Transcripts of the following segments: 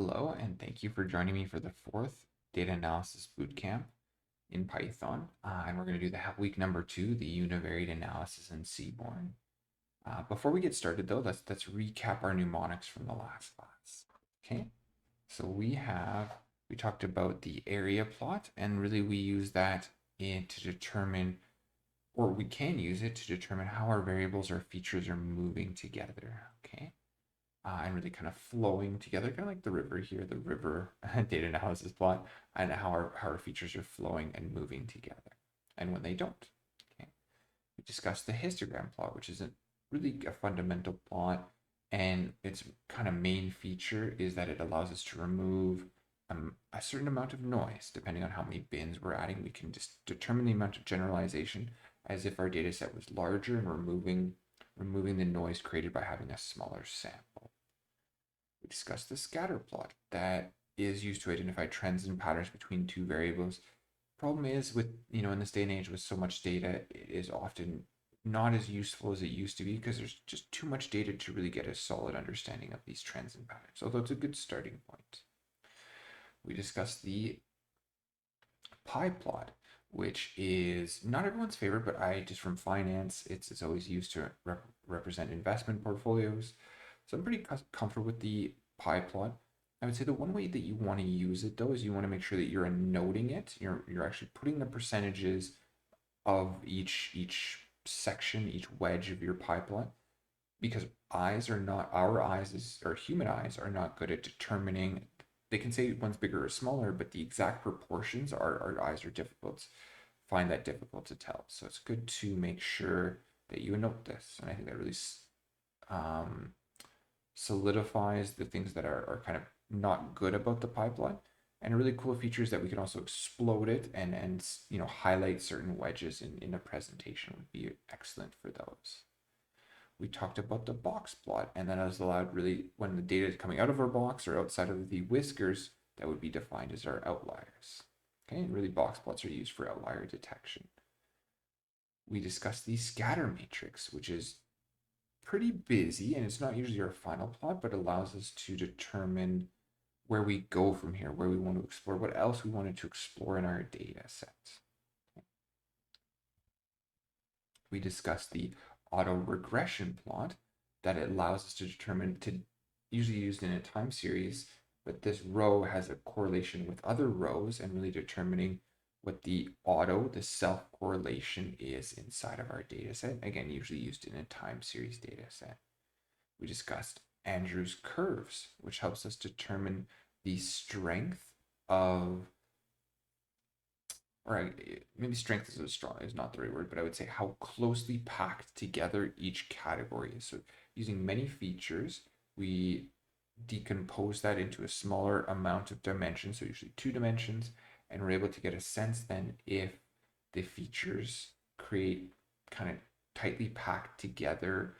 Hello, and thank you for joining me for the fourth Data Analysis Bootcamp in Python. And we're going to do the week number 2, the Univariate analysis in Seaborn. Before we get started, though, let's recap our mnemonics from the last class. Okay, so we talked about the area plot, and really we use that to determine, or we can use it to determine how our variables or features are moving together. Okay. And really kind of flowing together, kind of like the river here, the river data analysis plot, and how our features are flowing and moving together, and when they don't. Okay. We discussed the histogram plot, which is really a fundamental plot, and its kind of main feature is that it allows us to remove a certain amount of noise. Depending on how many bins we're adding, we can just determine the amount of generalization as if our data set was larger and removing the noise created by having a smaller sample. We discussed the scatter plot that is used to identify trends and patterns between two variables. Problem is with, in this day and age with so much data, it is often not as useful as it used to be because there's just too much data to really get a solid understanding of these trends and patterns, although it's a good starting point. We discussed the pie plot, which is not everyone's favorite, but just from finance, it's always used to represent investment portfolios. So I'm pretty comfortable with the pie plot. I would say the one way that you want to use it though is you want to make sure that you're noting it. You're actually putting the percentages of each section, each wedge of your pie plot, because human eyes are not good at determining. They can say one's bigger or smaller, but the exact proportions our eyes are find that difficult to tell. So it's good to make sure that you note this, and I think that really solidifies the things that are kind of not good about the pipeline. And a really cool feature is that we can also explode it and highlight certain wedges in a presentation would be excellent for those. We talked about the box plot, and that has allowed really when the data is coming out of our box or outside of the whiskers, that would be defined as our outliers. Okay, and really box plots are used for outlier detection. We discussed the scatter matrix, which is pretty busy, and it's not usually our final plot, but allows us to determine where we go from here, where we want to explore, what else we wanted to explore in our data set. We discussed the auto regression plot that it allows us to determine, usually used in a time series, but this row has a correlation with other rows and really determining what the self correlation is inside of our data set. Again, usually used in a time series data set. We discussed Andrew's curves, which helps us determine the strength of, or maybe strength is not the right word, but I would say how closely packed together each category is. So using many features, we decompose that into a smaller amount of dimensions, so usually 2 dimensions, and we're able to get a sense then if the features create kind of tightly packed together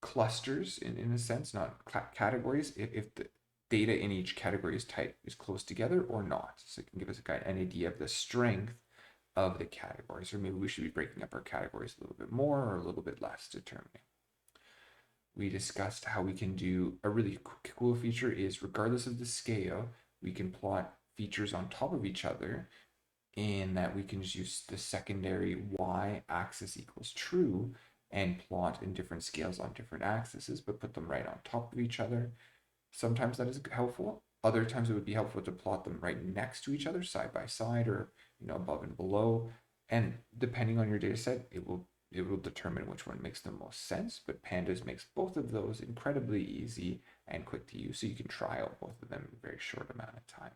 clusters in a sense, not categories, if the data in each category is close together or not. So it can give us an idea of the strength of the categories, or maybe we should be breaking up our categories a little bit more or a little bit less determining. We discussed how we can do a really cool feature is regardless of the scale, we can plot features on top of each other in that we can just use the secondary y-axis equals true and plot in different scales on different axes, but put them right on top of each other. Sometimes that is helpful. Other times it would be helpful to plot them right next to each other, side by side, or above and below. And depending on your data set, it will determine which one makes the most sense. But Pandas makes both of those incredibly easy and quick to use, so you can try out both of them in a very short amount of time.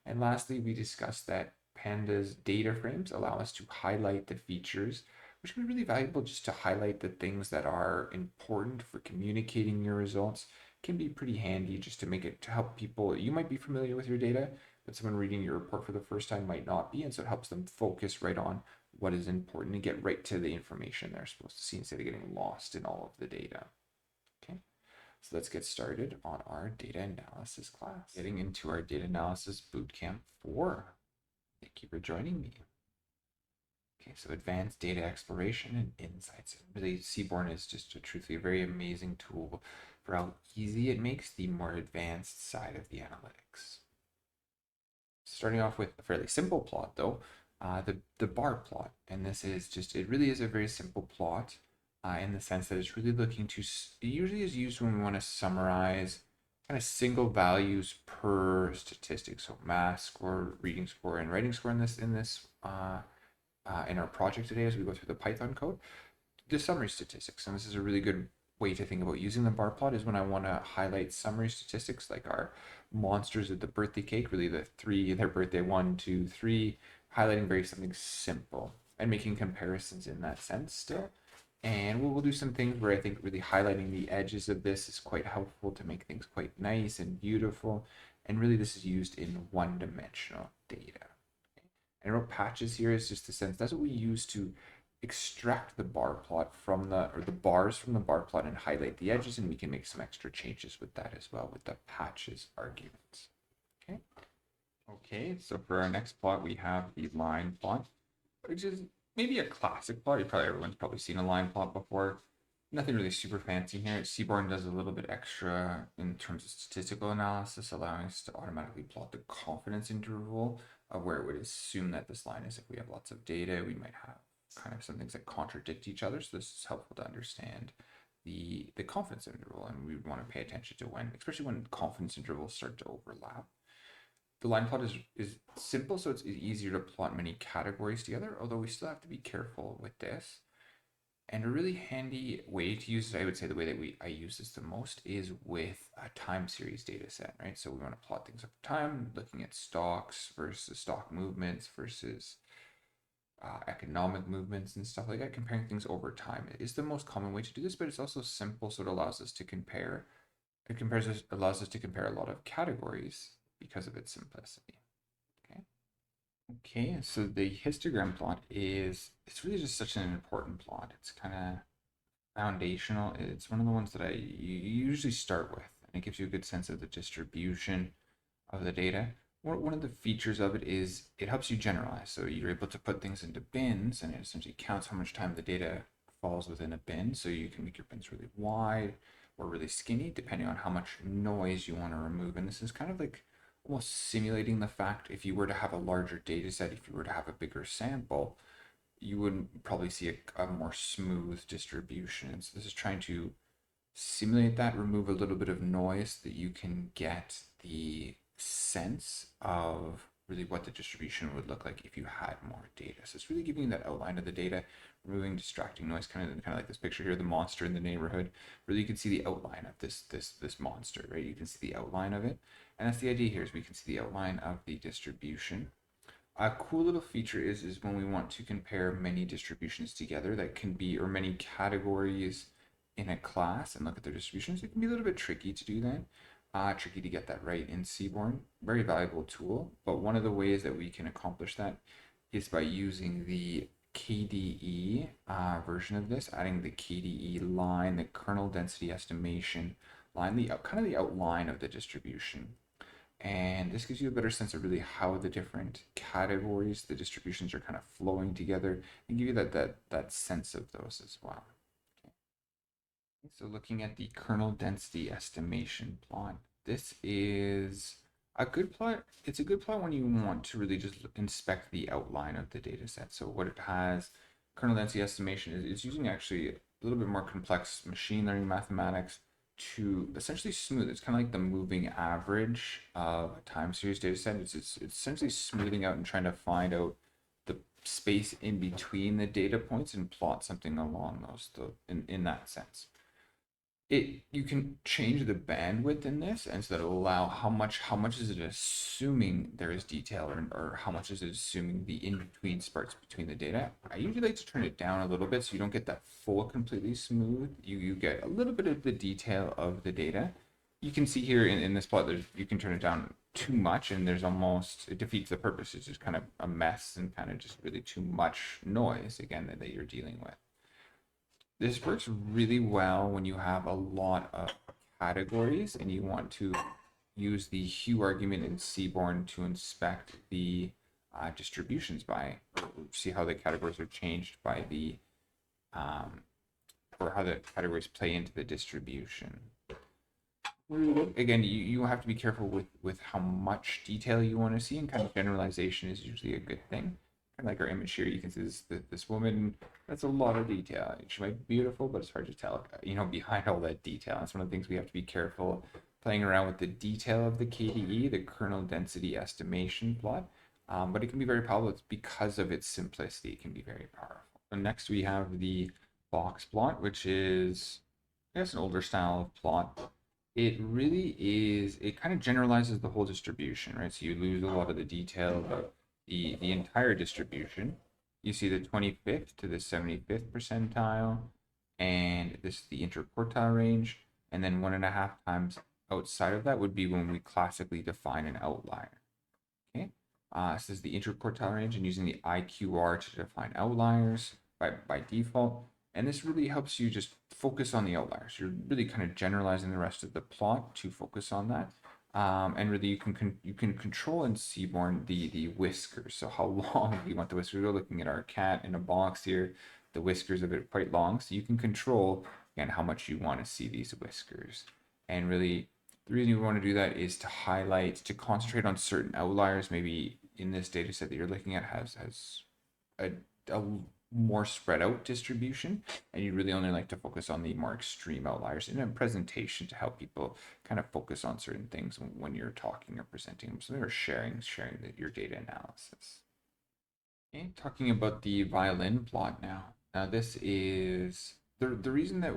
And lastly, we discussed that Pandas data frames allow us to highlight the features, which can be really valuable just to highlight the things that are important for communicating your results. Can be pretty handy just to make it to help people. You might be familiar with your data, but someone reading your report for the first time might not be, and so it helps them focus right on what is important and get right to the information they're supposed to see instead of getting lost in all of the data. Okay, so let's get started on our data analysis class. Getting into our data analysis bootcamp 4. Thank you for joining me. Okay, so advanced data exploration and insights. Really, Seaborn is just truthfully a very amazing tool for how easy it makes the more advanced side of the analytics. Starting off with a fairly simple plot though, the bar plot. And this is just, it really is a very simple plot in the sense that it's really looking to, it usually is used when we want to summarize kind of single values per statistic. So math score, reading score, and writing score in this in our project today as we go through the Python code, the summary statistics. And this is a really good way to think about using the bar plot is when I want to highlight summary statistics like our monsters of the birthday cake, really the three, their birthday 1, 2, 3, highlighting very something simple and making comparisons in that sense still. And we'll do some things where I think really highlighting the edges of this is quite helpful to make things quite nice and beautiful. And really this is used in one-dimensional data. And I wrote patches here is just the sense that's what we use to extract the bar plot from the bars from the bar plot and highlight the edges, and we can make some extra changes with that as well with the patches arguments. Okay, so for our next plot we have the line plot, which is maybe a classic plot. Everyone's probably seen a line plot before. Nothing really super fancy here. Seaborn does a little bit extra in terms of statistical analysis, allowing us to automatically plot the confidence interval of where it would assume that this line is. If we have lots of data, we might have kind of some things that contradict each other. So this is helpful to understand the confidence interval, and we want to pay attention to when, especially when confidence intervals start to overlap. The line plot is simple, so it's easier to plot many categories together, although we still have to be careful with this. And a really handy way to use it, I would say the way that I use this the most is with a time series data set, right? So we want to plot things over time, looking at stocks versus stock movements versus economic movements and stuff like that. Comparing things over time is the most common way to do this, but it's also simple, so it allows us to compare. Allows us to compare a lot of categories because of its simplicity. Okay, so the histogram plot it's really just such an important plot. It's kind of foundational. It's one of the ones that you usually start with, and it gives you a good sense of the distribution of the data. One of the features of it is it helps you generalize. So you're able to put things into bins, and it essentially counts how much time the data falls within a bin. So you can make your bins really wide or really skinny, depending on how much noise you want to remove. And this is kind of like almost simulating the fact if you were to have a larger data set, if you were to have a bigger sample, you would probably see a more smooth distribution. So this is trying to simulate that, remove a little bit of noise so that you can get the sense of really what the distribution would look like if you had more data. So it's really giving you that outline of the data, removing distracting noise, kind of like this picture here, the monster in the neighborhood. Really, you can see the outline of this monster, right? You can see the outline of it, and that's the idea here. Is we can see the outline of the distribution. A cool little feature is when we want to compare many distributions together that can be, or many categories in a class and look at their distributions. It can be a little bit tricky to do that. Tricky to get that right in Seaborn. Very valuable tool, but one of the ways that we can accomplish that is by using the KDE version of this, adding the KDE line, the kernel density estimation line, kind of the outline of the distribution. And this gives you a better sense of really how the different categories, the distributions are kind of flowing together, and give you that sense of those as well. So looking at the kernel density estimation plot, this is a good plot. It's a good plot when you want to really just inspect the outline of the data set. So what it has, kernel density estimation is using actually a little bit more complex machine learning mathematics to essentially smooth. It's kind of like the moving average of a time series data set. It's essentially smoothing out and trying to find out the space in between the data points and plot something along those in that sense. You can change the bandwidth in this, and so that'll allow how much is it assuming there is detail, or how much is it assuming the in-between parts between the data. I usually like to turn it down a little bit so you don't get that full completely smooth. You get a little bit of the detail of the data. You can see here in this plot, you can turn it down too much, and it defeats the purpose. It's just kind of a mess and kind of just really too much noise again that you're dealing with. This works really well when you have a lot of categories and you want to use the hue argument in Seaborn to inspect the distributions see how the categories are changed by or how the categories play into the distribution. really good. Again, you have to be careful with how much detail you want to see, and kind of generalization is usually a good thing. Kind of like our image here, you can see this woman. That's a lot of detail. She might be beautiful, but it's hard to tell, behind all that detail. That's one of the things we have to be careful playing around with the detail of the KDE, the kernel density estimation plot. But it can be very powerful. It's because of its simplicity. It can be very powerful. And next we have the box plot, which is, I guess, an older style of plot. It really is, it kind of generalizes the whole distribution, right? So you lose a lot of the detail about the entire distribution. You see the 25th to the 75th percentile, and this is the interquartile range, and then 1.5 times outside of that would be when we classically define an outlier. Okay, this is the interquartile range, and using the IQR to define outliers by default. And this really helps you just focus on the outliers. You're really kind of generalizing the rest of the plot to focus on that. And really, you can control in Seaborn the whiskers. So how long do you want the whiskers? We're looking at our cat in a box here. The whiskers are quite long, so you can control again how much you want to see these whiskers. And really, the reason you want to do that is to highlight, to concentrate on certain outliers. Maybe in this data set that you're looking at has a more spread out distribution, and you really only like to focus on the more extreme outliers in a presentation to help people kind of focus on certain things when you're talking or presenting something or sharing your data analysis. Okay, talking about the violin plot now. Now this is the reason that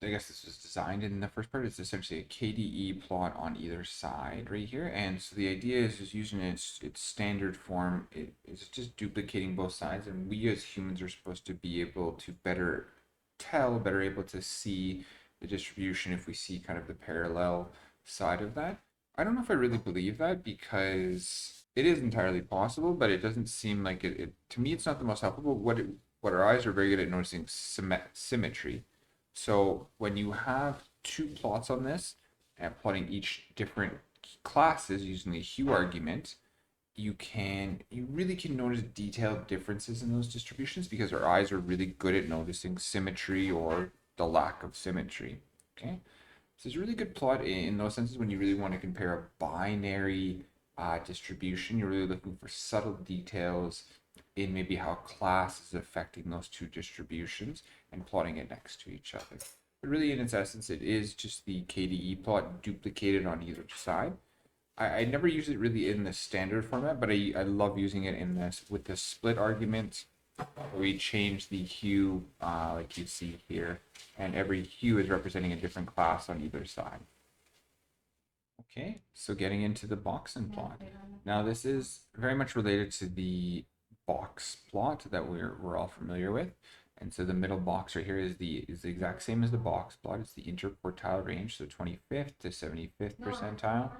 I guess this was designed in the first part is essentially a KDE plot on either side right here. And so the idea is just using its standard form. It's just duplicating both sides. And we as humans are supposed to be able to better tell, better able to see the distribution if we see kind of the parallel side of that. I don't know if I really believe that because it is entirely possible, but it doesn't seem like it to me, it's not the most helpful. But what our eyes are very good at noticing symmetry. So when you have two plots on this and plotting each different classes using the hue argument, you really can notice detailed differences in those distributions because our eyes are really good at noticing symmetry or the lack of symmetry. Okay, so it's a really good plot in those senses when you really want to compare a binary distribution. You're really looking for subtle details in maybe how class is affecting those two distributions and plotting it next to each other. But really, in its essence, it is just the KDE plot duplicated on either side. I never use it really in the standard format, but I love using it in this with the split argument. We change the hue, like you see here, and every hue is representing a different class on either side. Okay, so getting into the boxen plot. Now this is very much related to the box plot that we're all familiar with. And so the middle box right here is the exact same as the box plot. It's the interquartile range, so 25th to 75th percentile.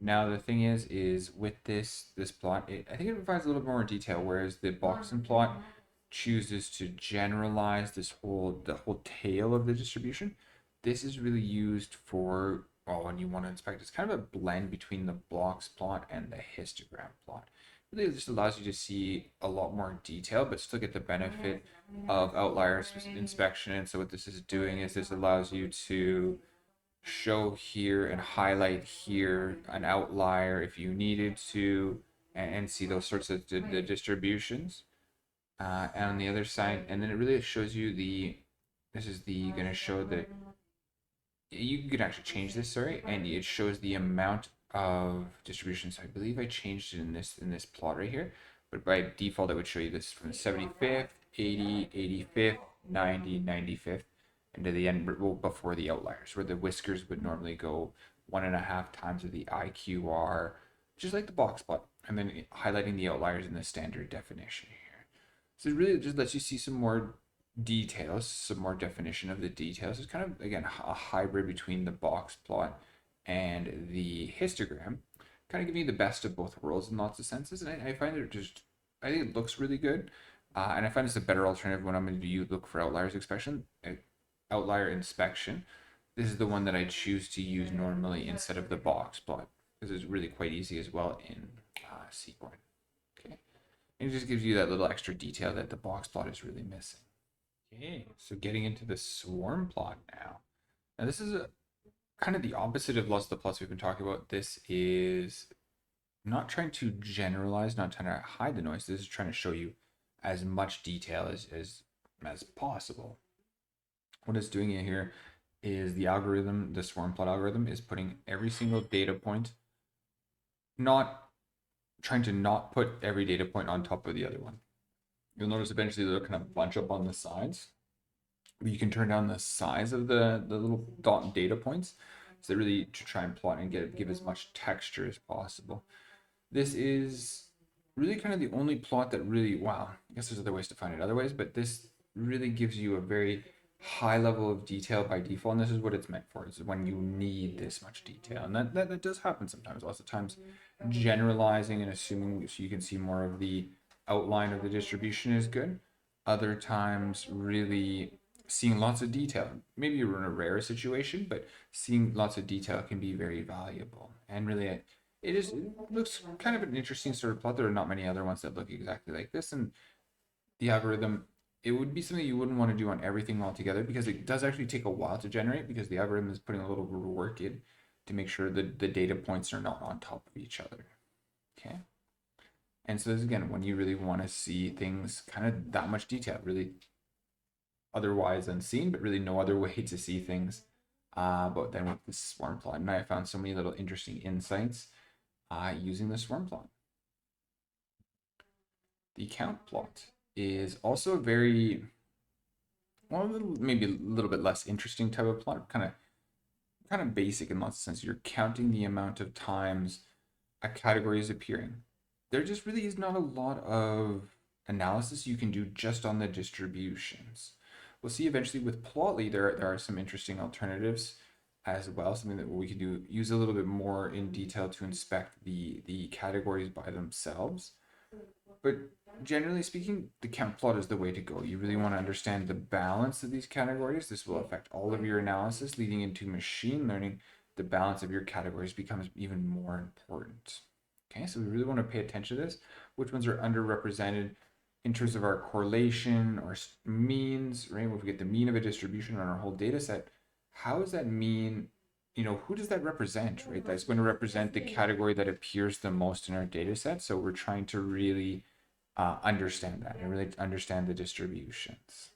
Now the thing is with this plot, I think it provides a little bit more detail, whereas the boxen plot chooses to generalize the whole tail of the distribution. This is really used for, well, when you want to inspect, it's kind of a blend between the box plot and the histogram plot. Really, it just allows you to see a lot more detail, but still get the benefit of outlier inspection. And so what this is doing is this allows you to show here and highlight here an outlier if you needed to, and see those sorts of the distributions. And on the other side, and then it really shows you this is going to show that you can actually change this, sorry, and it shows the amount of distribution. So I believe I changed it in this plot right here, but by default it would show you this from the 75th, 80, 85th, 90, 95th, and to the end before the outliers, where the whiskers would normally go 1.5 times of the IQR, just like the box plot, and then highlighting the outliers in the standard definition here. So it really just lets you see some more details, some more definition of the details. It's kind of, again, a hybrid between the box plot and the histogram, kind of giving you the best of both worlds in lots of senses. And I find it I think it looks really good. And I find it's a better alternative when I'm going to look for outlier inspection. This is the one that I choose to use normally instead of the box plot because it's really quite easy as well in Seaborn. Okay, and it just gives you that little extra detail that the box plot is really missing. Okay, so getting into the swarm plot now. Now this is kind of the opposite of lots of the plots we've been talking about. This is not trying to generalize, not trying to hide the noise. This is trying to show you as much detail as possible. What it's doing here is the algorithm, the swarm plot algorithm, is putting every single data point, not trying to not put every data point on top of the other one. You'll notice eventually they'll kind of bunch up on the sides. But you can turn down the size of the little dot data points, so really to try and plot and give as much texture as possible. This is really kind of the only plot that really, wow, I guess there's other ways to find it other ways, but this really gives you a very high level of detail by default, and this is what it's meant for, is when you need this much detail. And that does happen sometimes. Lots of times generalizing and assuming so you can see more of the outline of the distribution is good. Other times really seeing lots of detail. Maybe you're in a rare situation, but seeing lots of detail can be very valuable. And really it looks kind of an interesting sort of plot. There are not many other ones that look exactly like this, and the algorithm, it would be something you wouldn't want to do on everything altogether because it does actually take a while to generate because the algorithm is putting a little work in to make sure that the data points are not on top of each other. Okay. And so this again, when you really want to see things kind of that much detail, really otherwise unseen, but really no other way to see things. But then with the swarm plot, and I found so many little interesting insights using the swarm plot. The count plot is also a very, well, maybe a little bit less interesting type of plot, kind of basic in lots of sense. You're counting the amount of times a category is appearing. There just really is not a lot of analysis you can do just on the distributions. We'll see eventually with Plotly, there are some interesting alternatives as well, something that we can do, use a little bit more in detail to inspect the categories by themselves. But generally speaking, the count plot is the way to go. You really want to understand the balance of these categories. This will affect all of your analysis, leading into machine learning. The balance of your categories becomes even more important. Okay, so we really want to pay attention to this. Which ones are underrepresented in terms of our correlation or means, right? If we get the mean of a distribution on our whole data set, how does that mean, who does that represent, right? That's going to represent the category that appears the most in our data set. So we're trying to really understand that and really understand the distributions.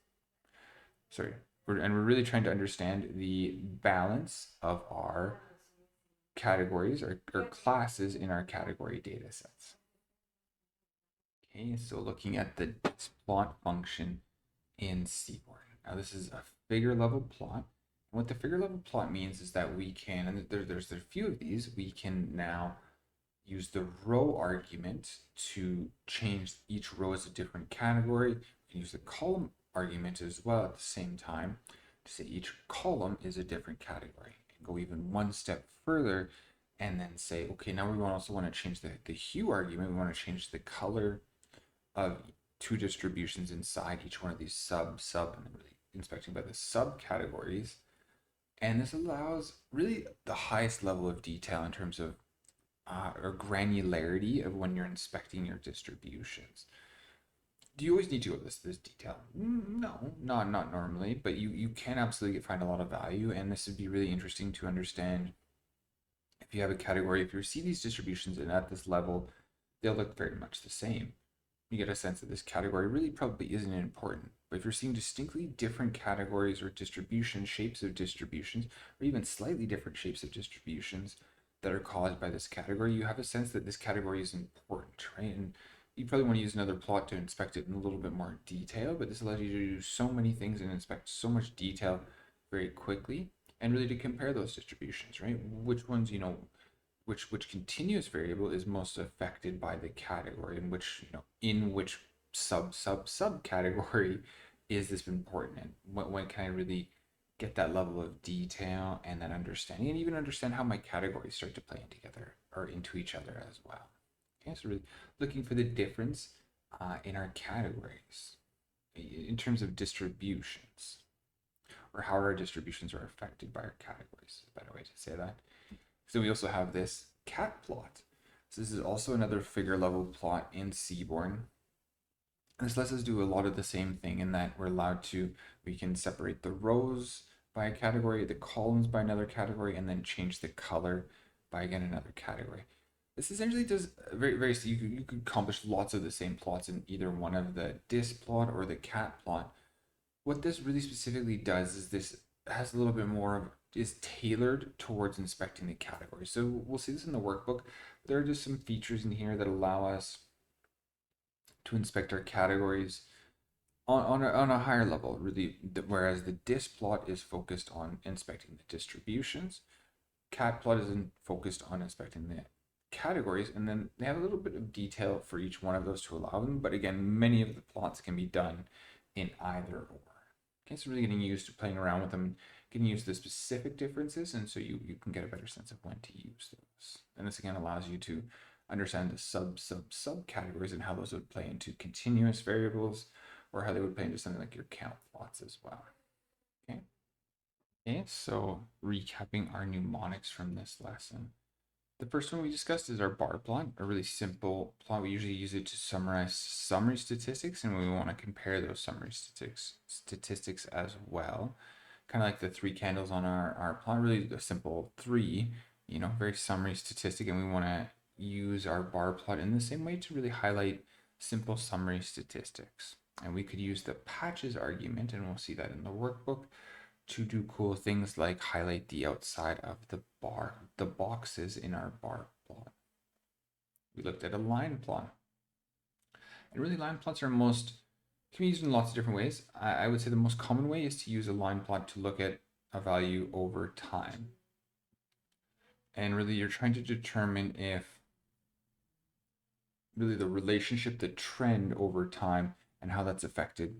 Sorry, we're really trying to understand the balance of our categories or classes in our category data sets. Okay, so looking at the displot function in Seaborn. Now this is a figure level plot. And what the figure level plot means is that we can, and there's a few of these, we can now use the row argument to change each row as a different category. We can use the column argument as well at the same time to say each column is a different category. And go even one step further and then say, okay, now we also want to change the hue argument. We want to change the color of two distributions inside each one of these sub, and then really inspecting by the subcategories. And this allows really the highest level of detail in terms of or granularity of when you're inspecting your distributions. Do you always need to go this detail? No, not normally, but you can absolutely find a lot of value, and this would be really interesting to understand if you have a category. If you see these distributions and at this level, they'll look very much the same. You get a sense that this category really probably isn't important. But if you're seeing distinctly different categories or distributions, shapes of distributions, or even slightly different shapes of distributions that are caused by this category, you have a sense that this category is important, right? And you probably want to use another plot to inspect it in a little bit more detail, but this allows you to do so many things and inspect so much detail very quickly, and really to compare those distributions, right? Which ones, which continuous variable is most affected by the category, and in which sub category is this important, and when can I really get that level of detail and that understanding, and even understand how my categories start to play in together or into each other as well. Okay, so really looking for the difference in our categories in terms of distributions, or how our distributions are affected by our categories, is a better way to say that. So we also have this catplot. So this is also another figure level plot in Seaborn. This lets us do a lot of the same thing in that we can separate the rows by a category, the columns by another category, and then change the color by again another category. This essentially does very you could accomplish lots of the same plots in either one of the displot or the catplot. What this really specifically does is this has a little bit more of is tailored towards inspecting the category. So we'll see this in the workbook. There are just some features in here that allow us to inspect our categories on a higher level, really, whereas the displot is focused on inspecting the distributions. Catplot is focused on inspecting the categories, and then they have a little bit of detail for each one of those to allow them. But again, many of the plots can be done in either or. Okay, so really getting used to playing around with them, getting used to the specific differences, and so you can get a better sense of when to use those. And this again allows you to understand the sub categories and how those would play into continuous variables, or how they would play into something like your count plots as well. Okay. Okay, so recapping our mnemonics from this lesson. The first one we discussed is our bar plot, a really simple plot. We usually use it to summarize summary statistics, and we want to compare those summary statistics as well. Kind of like the three candles on our plot, really a simple three, very summary statistic, and we want to use our bar plot in the same way to really highlight simple summary statistics. And we could use the patches argument, and we'll see that in the workbook, to do cool things like highlight the outside of the boxes in our bar plot. We looked at a line plot. And really line plots can be used in lots of different ways. I would say the most common way is to use a line plot to look at a value over time. And really you're trying to determine if really the relationship, the trend over time, and how that's affected,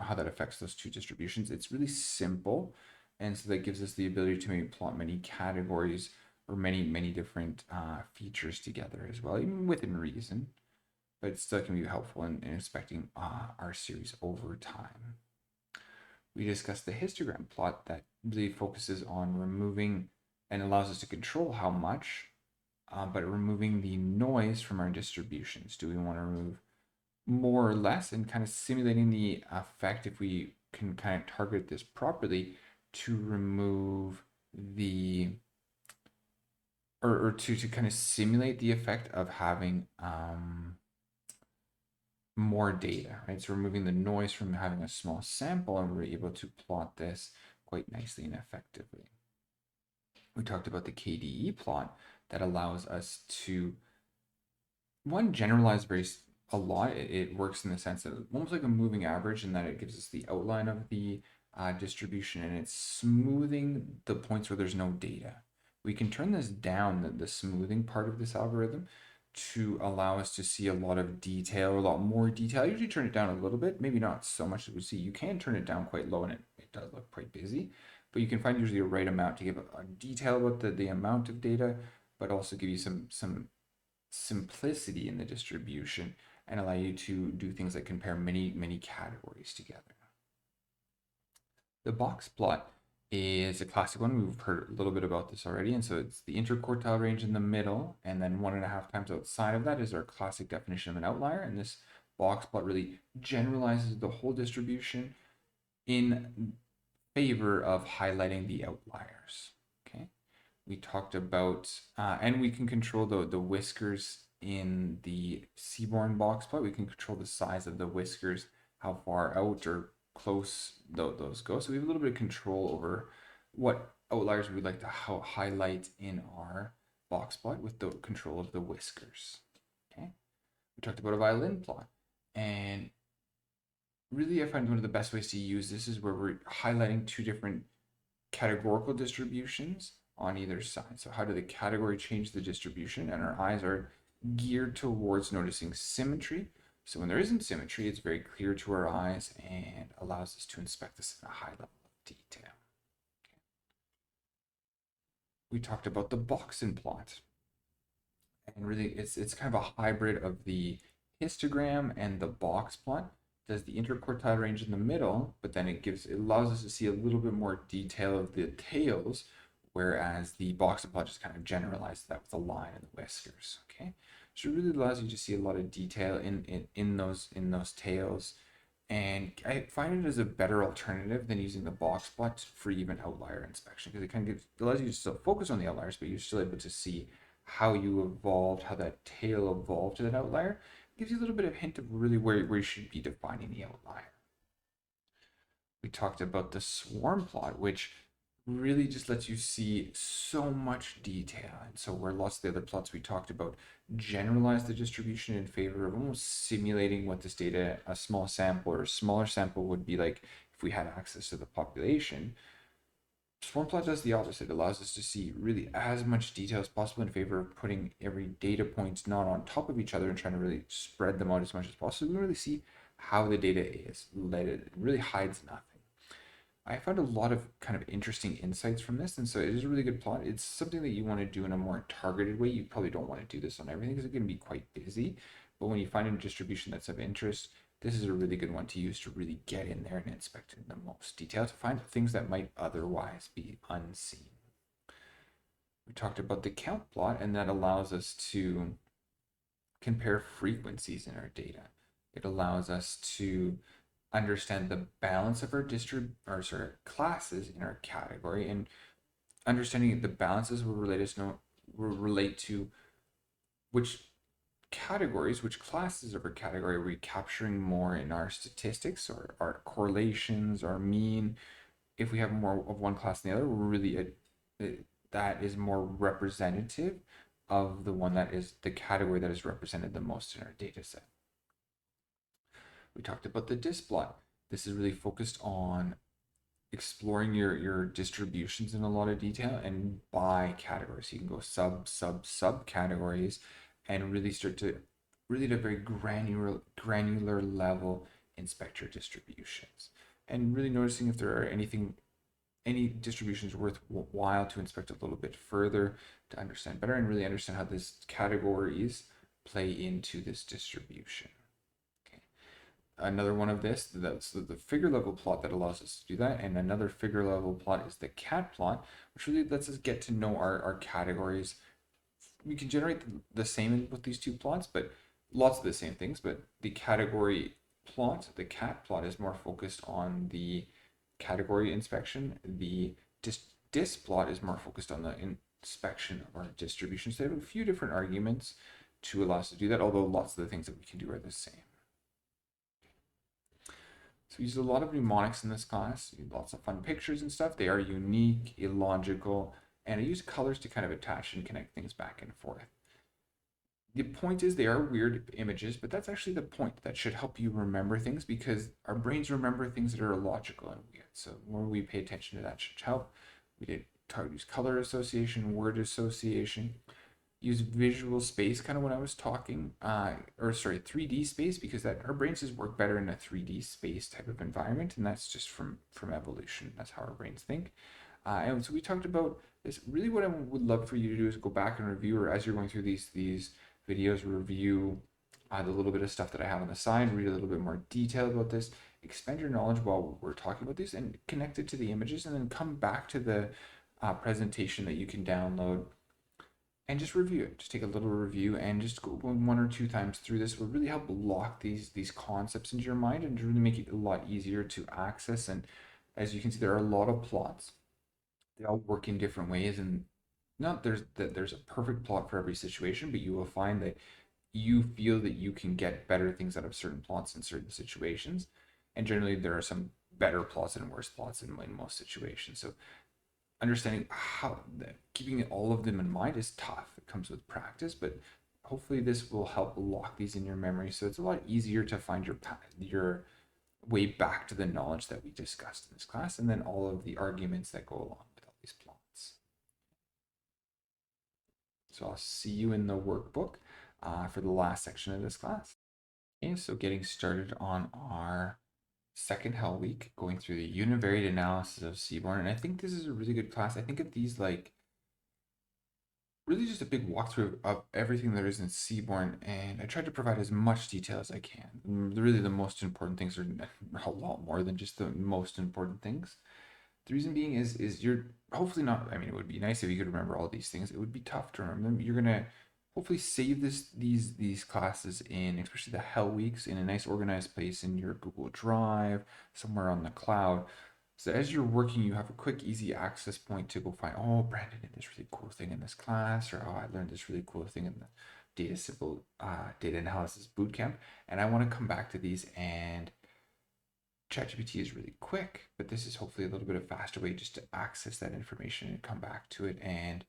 how that affects those two distributions. It's really simple. And so that gives us the ability to maybe plot many categories or many different features together as well, even within reason. But it still can be helpful in inspecting our series over time. We discussed the histogram plot that really focuses on removing and allows us to control how much, but removing the noise from our distributions. Do we want to remove more or less, and kind of simulating the effect, if we can kind of target this properly, to remove the or to kind of simulate the effect of having more data, right? So removing the noise from having a small sample, and we're able to plot this quite nicely and effectively. We talked about the KDE plot that allows us to generalize a lot. It works in the sense that it's almost like a moving average, in that it gives us the outline of the distribution, and it's smoothing the points where there's no data. We can turn this down, the smoothing part of this algorithm, to allow us to see a lot of detail, a lot more detail. I usually turn it down a little bit, maybe not so much that we see. You can turn it down quite low, and it does look quite busy, but you can find usually a right amount to give a detail about the amount of data, but also give you some simplicity in the distribution, and allow you to do things like compare many categories together. The box plot is a classic one. We've heard a little bit about this already, and so it's the interquartile range in the middle, and then 1.5 times outside of that is our classic definition of an outlier. And this box plot really generalizes the whole distribution in favor of highlighting the outliers. Okay, we talked about, and we can control the whiskers in the Seaborn box plot. We can control the size of the whiskers, how far out or close those go. So we have a little bit of control over what outliers we'd like to highlight in our box plot with the control of the whiskers. Okay, we talked about a violin plot, and really I find one of the best ways to use this is where we're highlighting two different categorical distributions on either side. So how do the category change the distribution? And our eyes are geared towards noticing symmetry. So when there isn't symmetry, it's very clear to our eyes and allows us to inspect this at a high level of detail. Okay. We talked about the boxen plot. And really it's kind of a hybrid of the histogram and the box plot. It does the interquartile range in the middle, but then it allows us to see a little bit more detail of the tails, whereas the boxen plot just kind of generalizes that with the line and the whiskers. Okay. So it really allows you to see a lot of detail in those tails, And I find it as a better alternative than using the box plot for even outlier inspection, because it kind of allows you to still focus on the outliers, but you're still able to see how you evolved, how that tail evolved to that outlier. It gives you a little bit of hint of really where you should be defining the outlier. We talked about the swarm plot, which really just lets you see so much detail. And so where lots of the other plots we talked about generalize the distribution in favor of almost simulating what this data, a small sample or a smaller sample would be like if we had access to the population. Swarm plot does the opposite. It allows us to see really as much detail as possible in favor of putting every data point not on top of each other and trying to really spread them out as much as possible. We can really see how the data is led. It really hides nothing. I found a lot of kind of interesting insights from this, and so it is a really good plot. It's something that you want to do in a more targeted way. You probably don't want to do this on everything because it's going to be quite busy, but when you find a distribution that's of interest, this is a really good one to use to really get in there and inspect in the most detail to find things that might otherwise be unseen. We talked about the count plot, and that allows us to compare frequencies in our data. It allows us to understand the balance of our classes in our category, and understanding the balances will relate to which categories, which classes of our category are we capturing more in our statistics or our correlations, our mean. If we have more of one class than the other, we're really that is more representative of the one that is the category that is represented the most in our data set. We talked about the displot. This is really focused on exploring your distributions in a lot of detail and by categories. So you can go sub categories and really start to really at a very granular level inspect your distributions and really noticing if there are any distributions worthwhile to inspect a little bit further to understand better and really understand how these categories play into this distribution. Another one of that's the figure level plot that allows us to do that, and another figure level plot is the catplot, which really lets us get to know our categories. We can generate the same with these two plots, but lots of the same things, but the category plot, the catplot, is more focused on the category inspection. The displot is more focused on the inspection of our distribution. So they have a few different arguments to allow us to do that, although lots of the things that we can do are the same. So we use a lot of mnemonics in this class, lots of fun pictures and stuff. They are unique, illogical, and I use colors to kind of attach and connect things back and forth. The point is they are weird images, but that's actually the point. That should help you remember things because our brains remember things that are illogical and weird. So when we pay attention to that should help. We did use color association, word association, use visual space kind of when I was talking, 3D space, because that our brains just work better in a 3D space type of environment, and that's just from evolution. That's how our brains think. And so we talked about this. Really, what I would love for you to do is go back and review, or as you're going through these videos, review the little bit of stuff that I have on the side, read a little bit more detail about this, expand your knowledge while we're talking about these, and connect it to the images, and then come back to the presentation that you can download and just review it. Just take a little review and just go one or two times through this will really help lock these concepts into your mind and really make it a lot easier to access. And as you can see, there are a lot of plots. They all work in different ways, and not there's a perfect plot for every situation, but you will find that you feel that you can get better things out of certain plots in certain situations. And generally there are some better plots and worse plots in most situations. So understanding how keeping all of them in mind is tough. It comes with practice, but hopefully this will help lock these in your memory so it's a lot easier to find your way back to the knowledge that we discussed in this class, and then all of the arguments that go along with all these plots. So I'll see you in the workbook for the last section of this class. Okay, so getting started on our second Hell Week, going through the Univariate analysis of Seaborn, and I think this is a really good class. I think of these like really just a big walkthrough of everything there is in Seaborn, and I tried to provide as much detail as I can. Really, the most important things are a lot more than just the most important things. The reason being is you're hopefully not. I mean, it would be nice if you could remember all these things. It would be tough to remember them. You're gonna hopefully save these classes in, especially the Hell Weeks, in a nice organized place in your Google Drive, somewhere on the cloud. So as you're working, you have a quick, easy access point to go find, oh, Brandon did this really cool thing in this class, or oh, I learned this really cool thing in the DataSimple Data Analysis Bootcamp, and I want to come back to these. And ChatGPT is really quick, but this is hopefully a little bit of faster way just to access that information and come back to it. And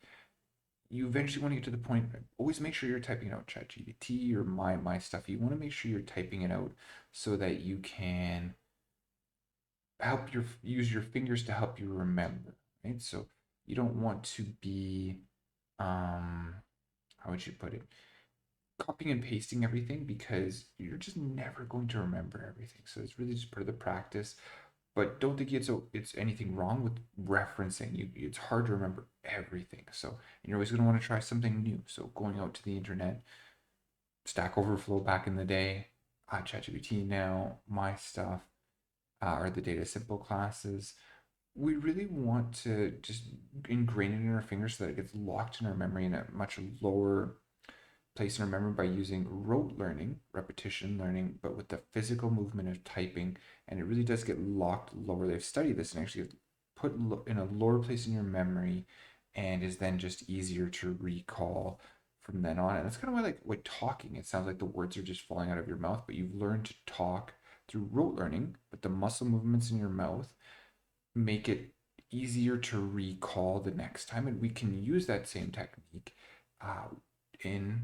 you eventually want to get to the point, always make sure you're typing out ChatGPT or my stuff. You want to make sure you're typing it out so that you can use your fingers to help you remember, right? So you don't want to be how would you put it? Copying and pasting everything, because you're just never going to remember everything. So it's really just part of the practice. But don't think it's anything wrong with referencing. It's hard to remember everything. So and you're always going to want to try something new. So going out to the internet, Stack Overflow back in the day, ChatGPT now, my stuff, or the DataSimple classes. We really want to just ingrain it in our fingers so that it gets locked in our memory in a much lower place in our memory by using rote learning, repetition learning, but with the physical movement of typing. And it really does get locked lower. They've studied this and actually put in a lower place in your memory, and is then just easier to recall from then on. And that's kind of why, like with talking, it sounds like the words are just falling out of your mouth, but you've learned to talk through rote learning, but the muscle movements in your mouth make it easier to recall the next time. And we can use that same technique in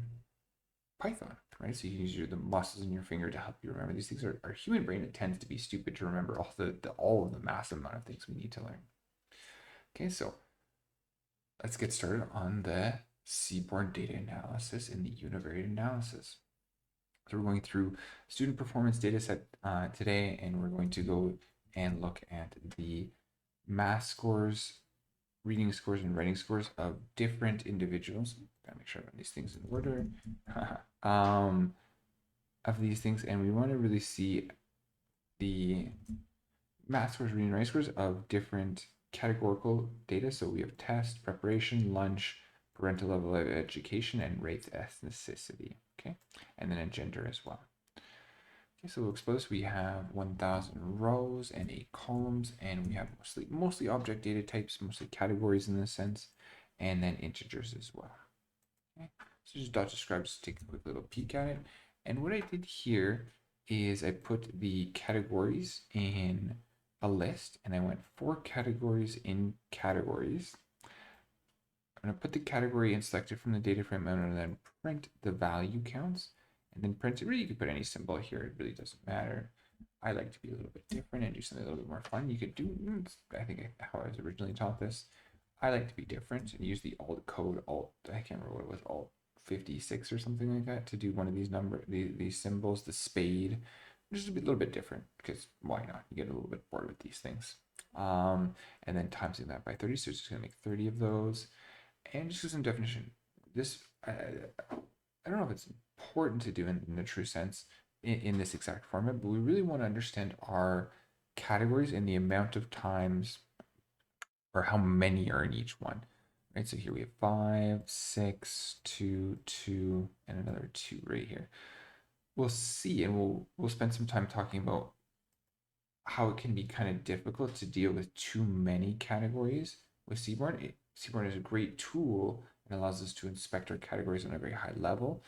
Python, right? So you use the muscles in your finger to help you remember these things. Our human brain, it tends to be stupid to remember all of the massive amount of things we need to learn. Okay, so let's get started on the Seaborn data analysis and the univariate analysis. So we're going through student performance data set today, and we're going to go and look at the math scores, reading scores, and writing scores of different individuals. Gotta make sure I run these things in order. Of these things, and we want to really see the math scores, reading, and writing scores of different categorical data. So we have test, preparation, lunch, parental level of education, and race, ethnicity. Okay, and then a gender as well. Okay, so we'll expose. We have 1,000 rows and 8 columns, and we have mostly object data types, mostly categories in this sense, and then integers as well. Okay, so just dot describes, take a quick little peek at it. And what I did here is I put the categories in a list, and I went 4 categories in categories. I'm going to put the category in selected from the data frame, and then print the value counts, and then print it. Really, you could put any symbol here. It really doesn't matter. I like to be a little bit different and do something a little bit more fun. You could do, I think how I was originally taught this. I like to be different and use the alt code, I can't remember what it was, alt 56 or something like that, to do one of these symbols, the spade, just a little bit different, because why not? You get a little bit bored with these things. And then timesing that by 30, so it's just gonna make 30 of those. And just do some definition. This, I don't know if it's important to do in the true sense in this exact format, but we really want to understand our categories and the amount of times, or how many are in each one, right? So here we have 5, 6, 2, 2, and another 2 right here. We'll see, and we'll spend some time talking about how it can be kind of difficult to deal with too many categories with Seaborn. Seaborn is a great tool and allows us to inspect our categories on a very high level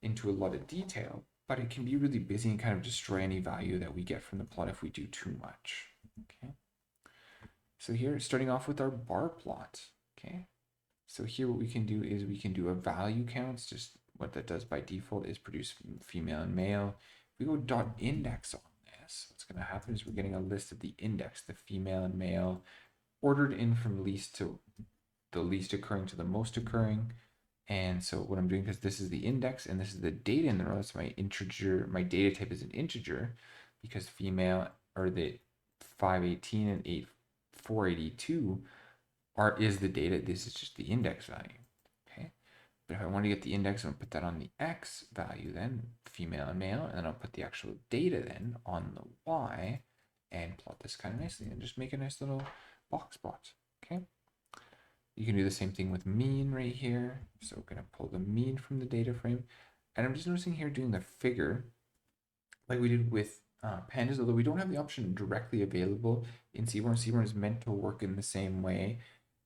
into a lot of detail, but it can be really busy and kind of destroy any value that we get from the plot if we do too much. Okay. So here, starting off with our bar plot. Okay. So here what we can do is we can do a value counts. Just what that does by default is produce female and male. If we go dot index on this, what's going to happen is we're getting a list of the index, the female and male, ordered in from least to the least occurring to the most occurring. And so what I'm doing, because this is the index and this is the data in the row, that's my integer, my data type is an integer, because female, or the 518 and 482 is the data. This is just the index value. Okay. But if I want to get the index, I'm gonna put that on the X value then, female and male, and then I'll put the actual data then on the Y and plot this kind of nicely and just make a nice little box plot. Okay. You can do the same thing with mean right here. So we're going to pull the mean from the data frame. And I'm just noticing here doing the figure like we did with pandas, although we don't have the option directly available in Seaborn. Seaborn is meant to work in the same way.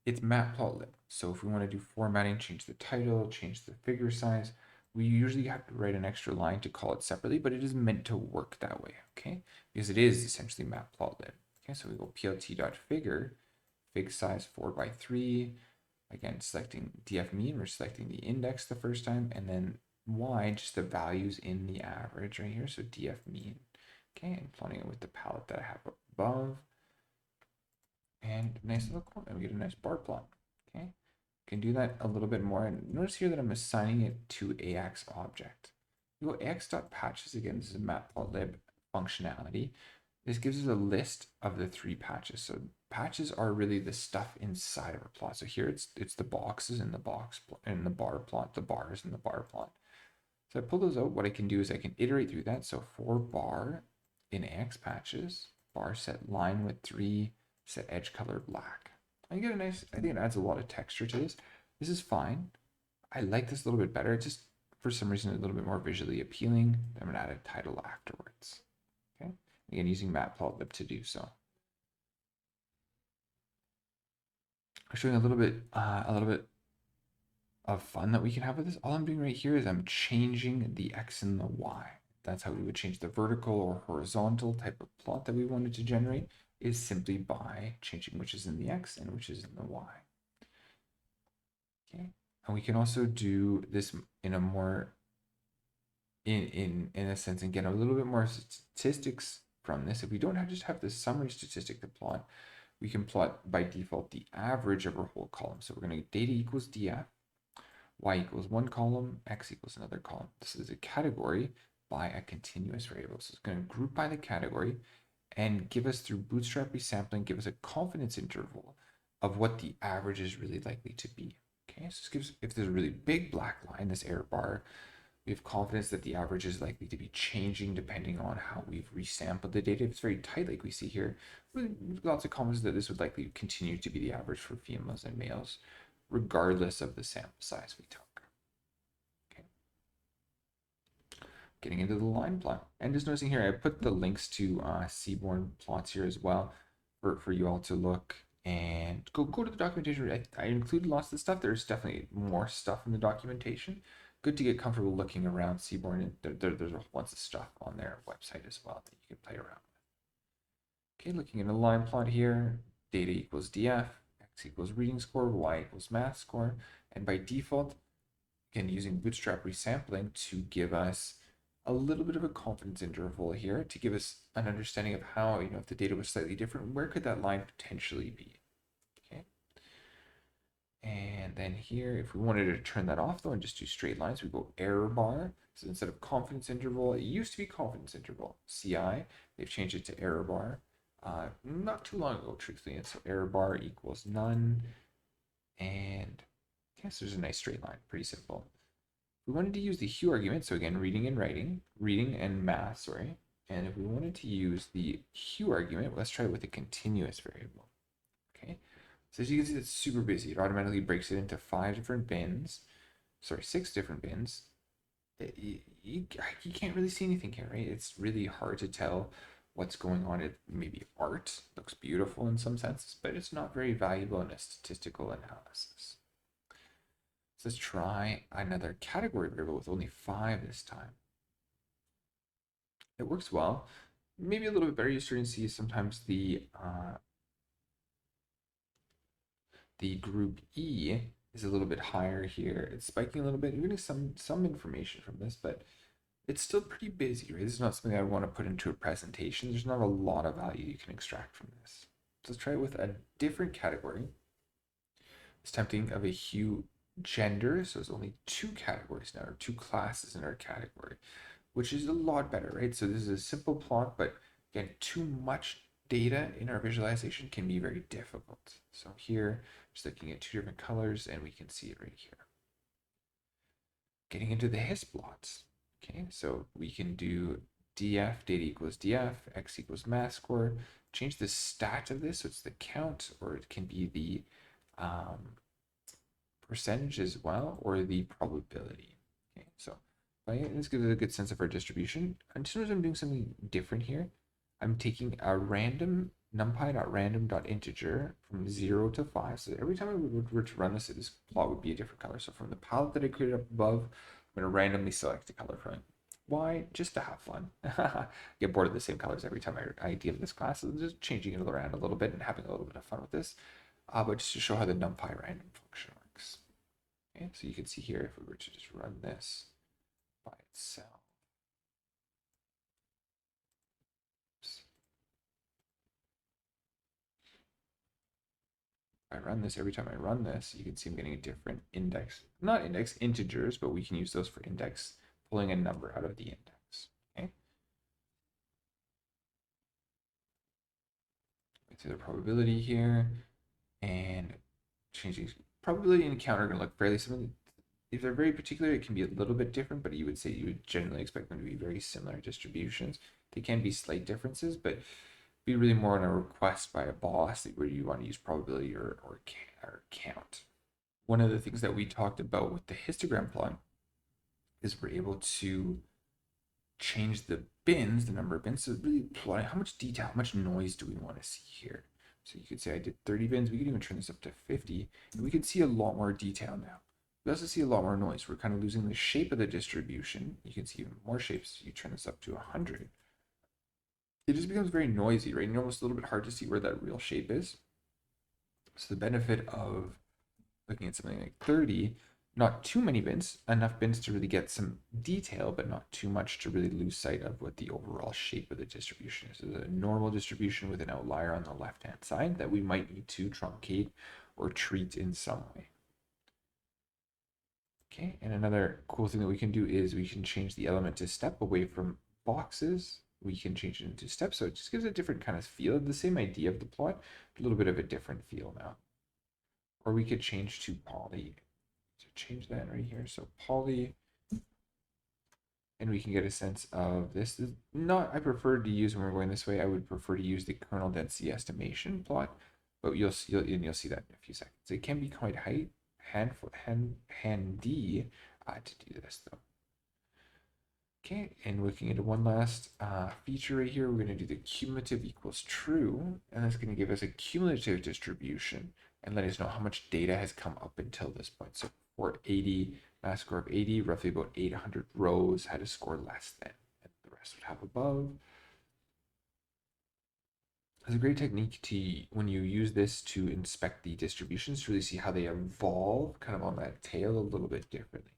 It's matplotlib. So if we want to do formatting, change the title, change the figure size, we usually have to write an extra line to call it separately, but it is meant to work that way, okay? Because it is essentially matplotlib. Okay, so we go plt.figure, fig size 4 by 3. Again, selecting df mean, we're selecting the index the first time, and then y, just the values in the average right here. So df mean. Okay, and plotting it with the palette that I have above. And nice little corner, and we get a nice bar plot. Okay, can do that a little bit more. And notice here that I'm assigning it to AX object. We go ax.patches again. This is a matplotlib functionality. This gives us a list of the 3 patches. So patches are really the stuff inside of a plot. So here it's the boxes in the box in the bar plot, the bars in the bar plot. So I pull those out. What I can do is I can iterate through that. So for bar in AX patches, bar set line width 3, set edge color black. I get a nice, I think it adds a lot of texture to this. This is fine. I like this a little bit better. It's just for some reason a little bit more visually appealing. I'm gonna add a title afterwards. Okay. Again, using matplotlib to do so. I'm showing a little bit of fun that we can have with this. All I'm doing right here is I'm changing the X and the Y. That's how we would change the vertical or horizontal type of plot that we wanted to generate, is simply by changing which is in the X and which is in the Y. Okay. And we can also do this in a more in a sense and get a little bit more statistics from this. If we don't just have the summary statistic to plot, we can plot by default the average of our whole column. So we're going to data equals df, y equals one column, x equals another column. This is a category by a continuous variable. So it's going to group by the category and give us, through bootstrap resampling, give us a confidence interval of what the average is really likely to be. Okay, so this gives, if there's a really big black line, this error bar, we have confidence that the average is likely to be changing depending on how we've resampled the data. If it's very tight, like we see here, lots of confidence that this would likely continue to be the average for females and males, regardless of the sample size we took. Okay. Getting into the line plot. And just noticing here, I put the links to Seaborn plots here as well for you all to look and go to the documentation. I included lots of stuff. There's definitely more stuff in the documentation. Good to get comfortable looking around Seaborn, and there's a whole bunch of stuff on their website as well that you can play around with. Okay, looking at a line plot here, data equals df, x equals reading score, y equals math score, and by default, again, using bootstrap resampling to give us a little bit of a confidence interval here to give us an understanding of how, if the data was slightly different, where could that line potentially be? And then here, if we wanted to turn that off though and just do straight lines, we go error bar. So instead of confidence interval, it used to be confidence interval, CI. They've changed it to error bar not too long ago, truthfully. And so error bar equals none. And yes, there's a nice straight line, pretty simple. We wanted to use the hue argument. So again, reading and math, sorry. And if we wanted to use the hue argument, let's try it with a continuous variable. Okay. So as you can see, it's super busy. It automatically breaks it into 6 different bins. You can't really see anything here, right? It's really hard to tell what's going on. It maybe art looks beautiful in some senses, but it's not very valuable in a statistical analysis. So let's try another category variable with only 5 this time. It works well. Maybe a little bit better. You're starting to see sometimes the group E is a little bit higher here. It's spiking a little bit. You're getting some information from this, but it's still pretty busy, right? This is not something I want to put into a presentation. There's not a lot of value you can extract from this. So let's try it with a different category. It's tempting of a hue gender. So there's only 2 categories now, or 2 classes in our category, which is a lot better, right? So this is a simple plot, but again, too much data in our visualization can be very difficult. So here, just looking at 2 different colors, and we can see it right here. Getting into the histplots. Okay, so we can do df, data equals df, x equals math score. Change the stat of this, so it's the count, or it can be the percentage as well, or the probability. Okay, so this gives us a good sense of our distribution. And as soon as I'm doing something different here, I'm taking a random numpy.random.integer from 0 to 5. So every time I were to run this plot would be a different color. So from the palette that I created up above, I'm going to randomly select a color from it. Why? Just to have fun. Get bored of the same colors every time I give this class. So just changing it around a little bit and having a little bit of fun with this. But just to show how the numpy random function works. Okay, so you can see here if we were to just run this by itself. I run this, every time I run this, you can see I'm getting a different index, not index, integers, but we can use those for index, pulling a number out of the index. Okay. To the probability here, and changing probability and count are going to look fairly similar. If they're very particular, it can be a little bit different, but you would say you would generally expect them to be very similar distributions. They can be slight differences, but be really more on a request by a boss where you want to use probability or count. One of the things that we talked about with the histogram plot is we're able to change the bins, the number of bins, so really plotting how much detail, how much noise do we want to see here. So you could say I did 30 bins, we could even turn this up to 50, and we can see a lot more detail now. We also see a lot more noise. We're kind of losing the shape of the distribution. You can see even more shapes. You turn this up to 100. It just becomes very noisy, right? And almost a little bit hard to see where that real shape is. So the benefit of looking at something like 30, not too many bins, enough bins to really get some detail, but not too much to really lose sight of what the overall shape of the distribution is. So a normal distribution with an outlier on the left-hand side that we might need to truncate or treat in some way. Okay, and another cool thing that we can do is we can change the element to step away from boxes. We can change it into steps, so it just gives a different kind of feel. The same idea of the plot, a little bit of a different feel now. Or we could change to poly. So change that right here. So poly, and we can get a sense of this. Is not, I prefer to use when we're going this way. I would prefer to use the kernel density estimation plot, but you'll see that in a few seconds. It can be quite handy to do this though. Okay, and looking into one last feature right here, we're going to do the cumulative equals true, and that's going to give us a cumulative distribution and let us know how much data has come up until this point. So for 80, mass score of 80, roughly about 800 rows had a score less than, and the rest would have above. It's a great technique to, when you use this to inspect the distributions, to really see how they evolve kind of on that tail a little bit differently.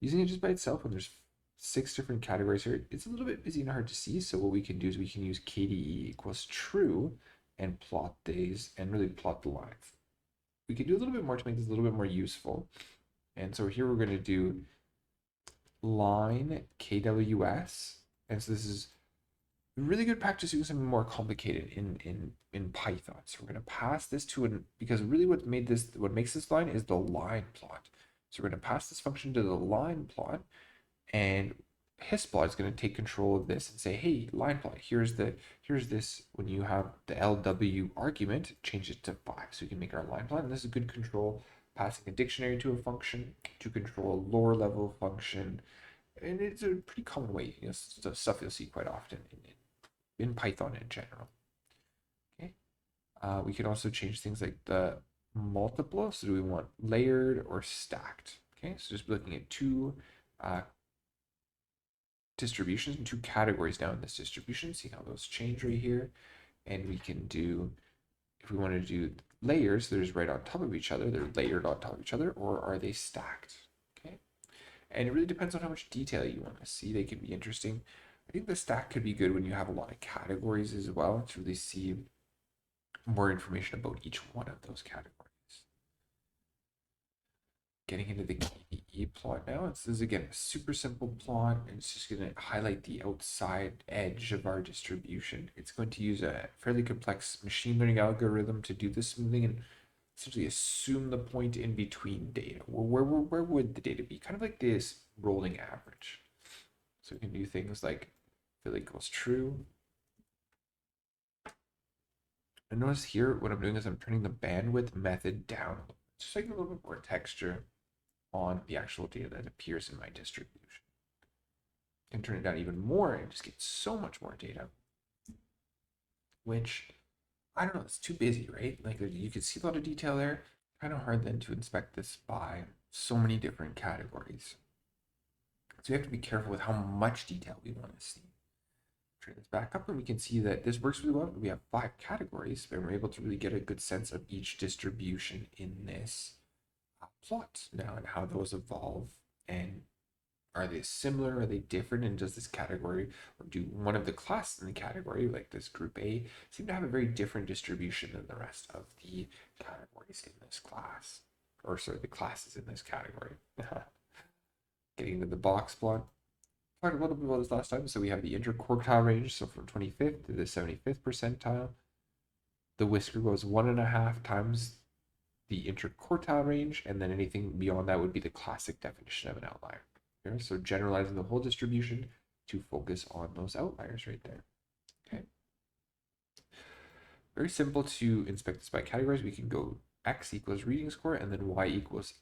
Using it just by itself, when there's 6 different categories here, it's a little bit busy and hard to see. So what we can do is we can use KDE equals true and plot these and really plot the lines. We can do a little bit more to make this a little bit more useful. And so here we're going to do line KWS. And so this is really good practice doing something more complicated in Python. So we're going to pass this to because really what makes this line is the line plot. So we're going to pass this function to the line plot, and histplot is going to take control of this and say, hey, line plot, here's this. When you have the LW argument, change it to 5. So we can make our line plot, and this is good control, passing a dictionary to a function to control a lower level function. And it's a pretty common way, stuff you'll see quite often in Python in general. Okay. We can also change things like the multiple. So do we want layered or stacked? Okay, so just looking at 2 distributions and 2 categories now in this distribution, see how those change right here. And we can do, if we want to do layers, they're just right on top of each other, they're layered on top of each other, or are they stacked? Okay, and it really depends on how much detail you want to see. They can be interesting. I think the stack could be good when you have a lot of categories as well, to really see more information about each one of those categories. Getting into the KDE plot now. This is again a super simple plot, and it's just going to highlight the outside edge of our distribution. It's going to use a fairly complex machine learning algorithm to do the smoothing and essentially assume the point in between data. Where would the data be? Kind of like this rolling average. So we can do things like fill equals true. And notice here what I'm doing is I'm turning the bandwidth method down. just like a little bit more texture on the actual data that appears in my distribution. And turn it down even more and just get so much more data, which I don't know, it's too busy, right? Like you can see a lot of detail there. Kind of hard then to inspect this by so many different categories. So we have to be careful with how much detail we want to see. Turn this back up and we can see that this works really well. We have 5 categories and we're able to really get a good sense of each distribution in this plot now and how those evolve, and are they similar? Are they different? And does this category, or do one of the classes in the category, like this group A, seem to have a very different distribution than the rest of the categories in this class? Or sorry, the classes in this category. Getting into the box plot. Talked a little bit about this last time. So we have the interquartile range, so from 25th to the 75th percentile. The whisker goes 1.5 times the interquartile range, and then anything beyond that would be the classic definition of an outlier. So generalizing the whole distribution to focus on those outliers right there. Okay. Very simple to inspect this by categories. We can go x equals reading score and then y equals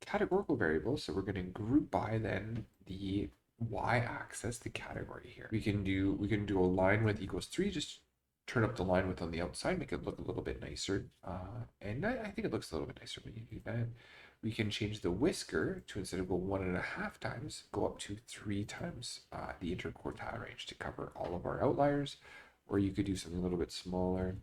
categorical variables. So we're going to group by then the y-axis, the category here. We can do a line width equals 3, just turn up the line width on the outside, make it look a little bit nicer. And I think it looks a little bit nicer when you do that. We can change the whisker to, instead of go 1.5 times, go up to 3 times the interquartile range to cover all of our outliers. Or you could do something a little bit smaller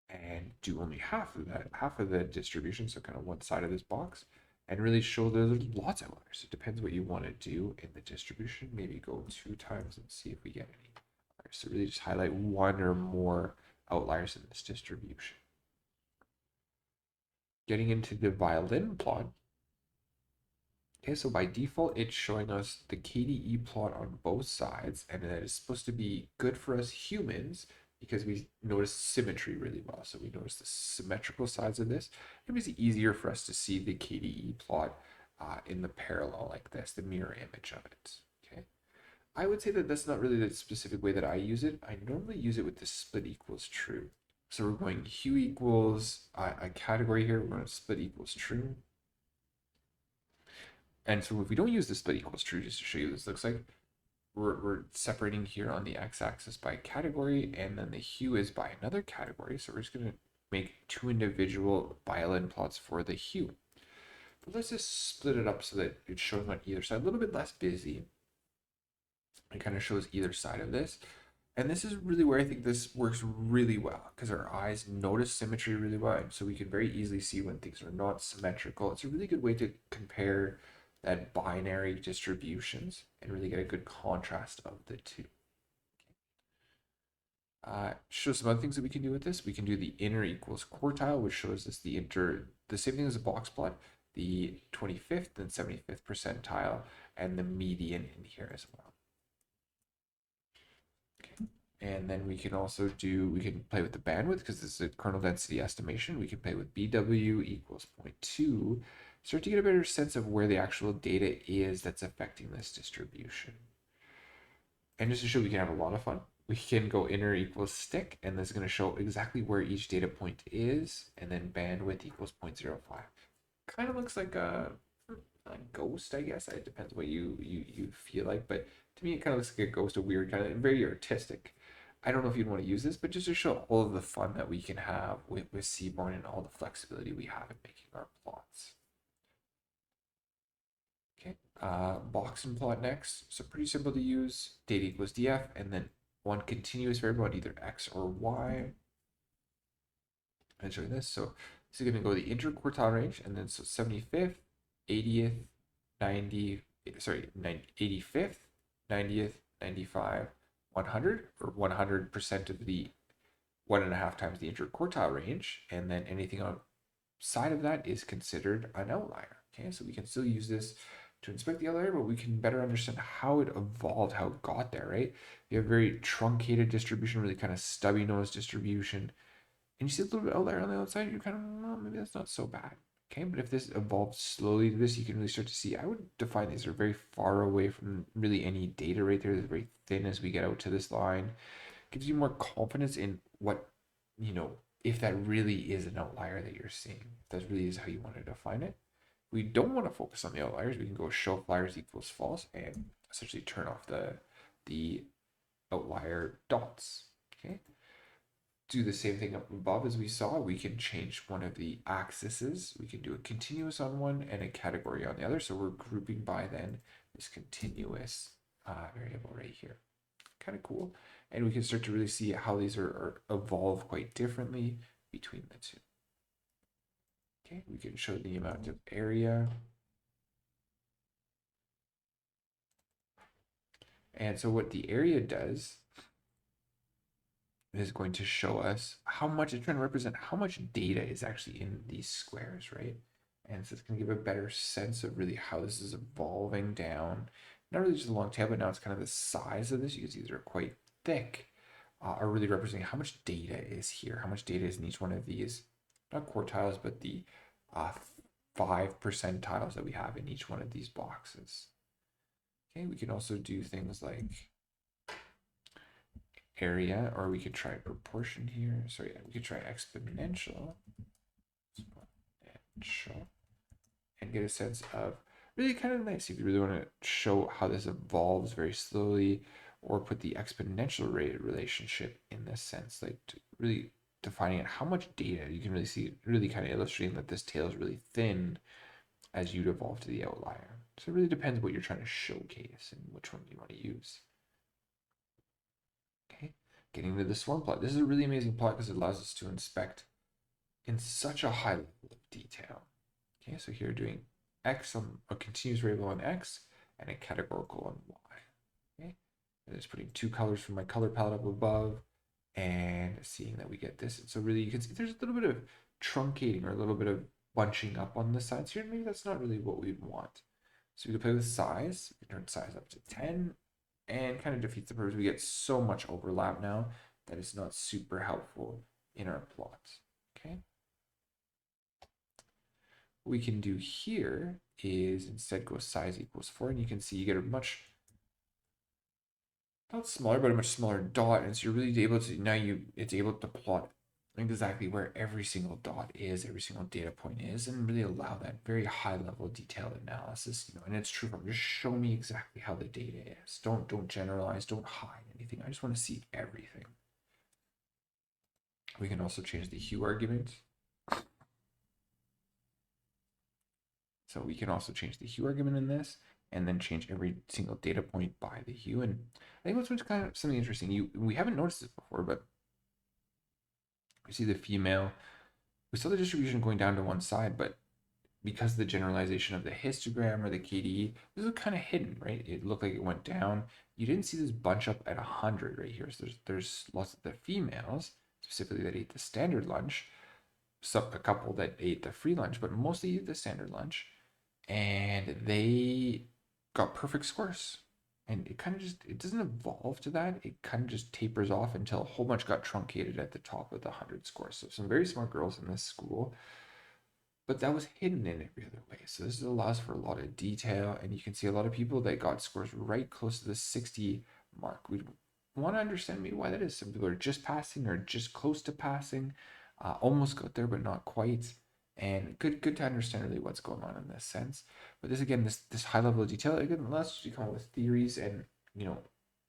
and do only half of that, half of the distribution, so kind of one side of this box, and really show there's lots of outliers. It depends what you want to do in the distribution. Maybe go 2 times and see if we get any outliers. So really just highlight one or more outliers in this distribution. Getting into the violin plot. Okay, so by default, it's showing us the KDE plot on both sides, and that is supposed to be good for us humans because we notice symmetry really well. So we notice the symmetrical sides of this. It makes it easier for us to see the KDE plot in the parallel like this, the mirror image of it. Okay, I would say that that's not really the specific way that I use it. I normally use it with the split equals true. So we're going hue equals a category here. We're going to split equals true. And so if we don't use the split equals true, just to show you what this looks like, we're separating here on the x-axis by category, and then the hue is by another category. So we're just going to make 2 individual violin plots for the hue. But let's just split it up so that it's showing on either side, a little bit less busy. It kind of shows either side of this. And this is really where I think this works really well, because our eyes notice symmetry really well. And so we can very easily see when things are not symmetrical. It's a really good way to compare that binary distributions and really get a good contrast of the two. Show some other things that we can do with this. We can do the inner equals quartile, which shows us the same thing as a box plot, the 25th and 75th percentile, and the median in here as well. Okay. And then we can also we can play with the bandwidth because this is a kernel density estimation. We can play with BW equals 0.2, start to get a better sense of where the actual data is that's affecting this distribution. And just to show we can have a lot of fun, we can go inner equals stick, and this is going to show exactly where each data point is, and then bandwidth equals 0.05. Kind of looks like a ghost, I guess. It depends what you feel like, but to me it kind of looks like a ghost, a weird kind of very artistic. I don't know if you'd want to use this, but just to show all of the fun that we can have with Seaborn and all the flexibility we have in making our plots. Okay, box and plot next. So pretty simple to use. Data equals df, and then one continuous variable at either x or y. And show you this. So this is going to go the interquartile range, and then so 75th, 80th, 85th, 90th, 95, 100, or 100% of the 1.5 times the interquartile range, and then anything outside of that is considered an outlier. Okay, so we can still use this to inspect the outlier, but we can better understand how it evolved, how it got there, right? You have a very truncated distribution, really kind of stubby nose distribution, and you see a little bit of outlier on the outside, you're kind of, well, maybe that's not so bad. Okay, but if this evolves slowly to this, you can really start to see, I would define these are very far away from really any data right there. They're very thin as we get out to this line. Gives you more confidence in what, if that really is an outlier that you're seeing, if that really is how you want to define it. We don't want to focus on the outliers. We can go show outliers equals false and essentially turn off the outlier dots. Okay. Do the same thing up above as we saw. We can change one of the axes. We can do a continuous on one and a category on the other. So we're grouping by then this continuous variable right here. Kind of cool. And we can start to really see how these are evolve quite differently between the two. Okay, we can show the amount of area. And so what the area does is going to show us how much it's trying to represent how much data is actually in these squares, right? And so it's going to give a better sense of really how this is evolving down. Not really just a long tail, but now it's kind of the size of this. You can see these are quite thick, are really representing how much data is here, how much data is in each one of these, not quartiles, but the 5 percentiles that we have in each one of these boxes. Okay, we can also do things like area, or we could try proportion here. Sorry, we could try exponential, and get a sense of really kind of nice if you really want to show how this evolves very slowly, or put the exponential rate relationship in this sense, like really defining it, how much data you can really see, really kind of illustrating that this tail is really thin as you'd evolve to the outlier. So it really depends what you're trying to showcase and which one you want to use. Okay, getting to the swarm plot. This is a really amazing plot because it allows us to inspect in such a high level of detail. Okay, so here doing x on a continuous variable on x and a categorical on y. Okay, and it's putting two colors from my color palette up above and seeing that we get this. And so really you can see there's a little bit of truncating or a little bit of bunching up on the sides here. Maybe that's not really what we want. So we can play with size. We can turn size up to 10 and kind of defeats the purpose. We get so much overlap now that it's not super helpful in our plots. Okay. What we can do here is instead go size equals 4, and you can see you get a much, not smaller, but a much smaller dot. And so you're really able to, now it's able to plot exactly where every single dot is, every single data point is, and really allow that very high level detailed analysis, and it's true from just show me exactly how the data is. Don't generalize, don't hide anything. I just want to see everything. We can also change the hue argument. So we can also change the hue argument in this, and then change every single data point by the hue. And I think what's kind of something interesting. We haven't noticed this before, but we see the female. We saw the distribution going down to one side, but because of the generalization of the histogram or the KDE, this is kind of hidden, right? It looked like it went down. You didn't see this bunch up at 100 right here. So there's lots of the females, specifically that ate the standard lunch, a couple that ate the free lunch, but mostly the standard lunch, and they got perfect scores. And it kind of just, it doesn't evolve to that. It kind of just tapers off until a whole bunch got truncated at the top of the 100 score. So some very smart girls in this school, but that was hidden in every other way. So this allows for a lot of detail, and you can see a lot of people that got scores right close to the 60 mark. We'd want to understand maybe why that is. Some people are just passing or just close to passing, almost got there, but not quite. And good to understand really what's going on in this sense. But this again, this high level of detail, again, allows you to come up with theories and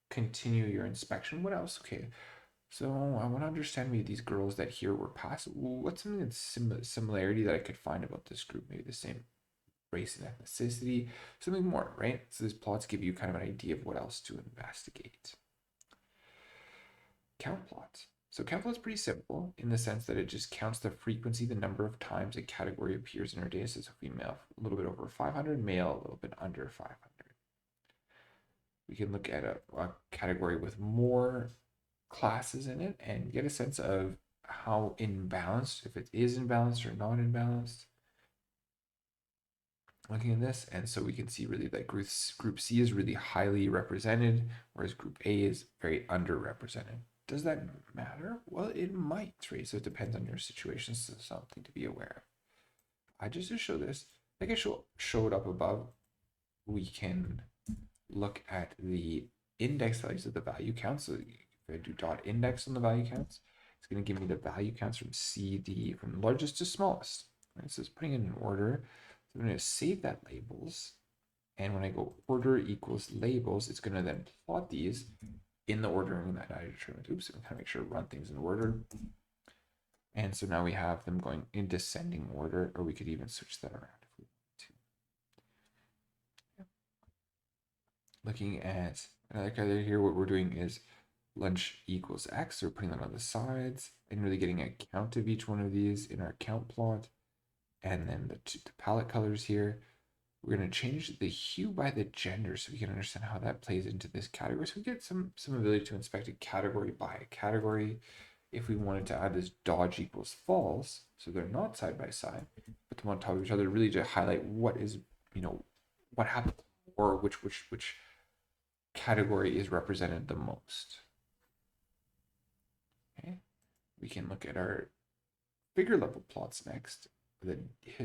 continue your inspection. What else? Okay, so I want to understand maybe these girls that here were passed. What's something that's similarity that I could find about this group? Maybe the same race and ethnicity, something more, right? So these plots give you kind of an idea of what else to investigate. Count plots. So count plot's pretty simple in the sense that it just counts the frequency, the number of times a category appears in our data. So female, a little bit over 500, male, a little bit under 500. We can look at a category with more classes in it and get a sense of how imbalanced, if it is imbalanced or not imbalanced. Looking at this, and so we can see really that group C is really highly represented, whereas group A is very underrepresented. Does that matter? Well, it might, right? So it depends on your situation. So something to be aware of. Just to show this, like I showed up above, we can look at the index values of the value counts. So if I do dot index on the value counts, It's going to give me the value counts from from largest to smallest. Right? So it's putting it in order. So I'm going to save that labels. And when I go order equals labels, it's going to then plot these in the ordering that I determined. Oops, I'm going to make sure to run things in order. And so now we have them going in descending order, or we could even switch that around if we want to. Looking at another color here, what we're doing is lunch equals X. So we're putting that on the sides and really getting a count of each one of these in our count plot. And then the palette colors here, we're going to change the hue by the gender so we can understand how that plays into this category. So we get some ability to inspect a category by a category. If we wanted to add this dodge equals false, so they're not side by side, put them on top of each other, really to highlight what is, what happened or which category is represented the most. Okay, we can look at our figure level plots next. The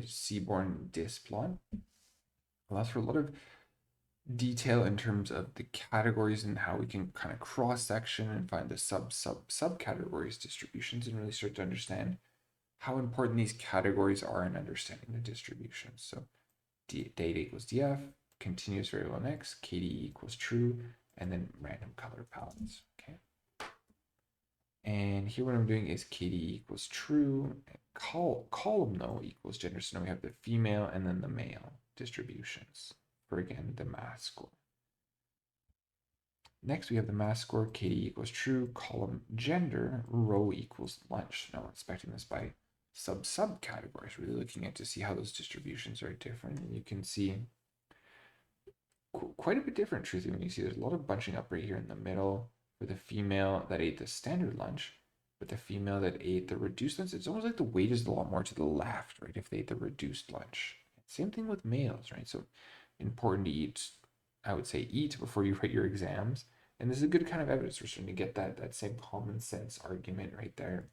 Seaborn displot allows for a lot of detail in terms of the categories and how we can kind of cross section and find the subcategories distributions and really start to understand how important these categories are in understanding the distribution. So data equals df, continuous variable next, kd equals true, and then random color palettes. Okay. And here what I'm doing is kd equals true, column though equals gender. So now we have the female and then the male distributions for, again, the math score. Next we have the math score, kd equals true, column gender, row equals lunch. Now we're inspecting this by subcategories, really looking at to see how those distributions are different. And you can see quite a bit different, truthfully, when you see there's a lot of bunching up right here in the middle for the female that ate the standard lunch, but the female that ate the reduced lunch, it's almost like the weight is a lot more to the left, right, if they ate the reduced lunch. Same thing with males, right? So important to eat, I would say eat before you write your exams. And this is a good kind of evidence. We're starting to get that same common sense argument right there.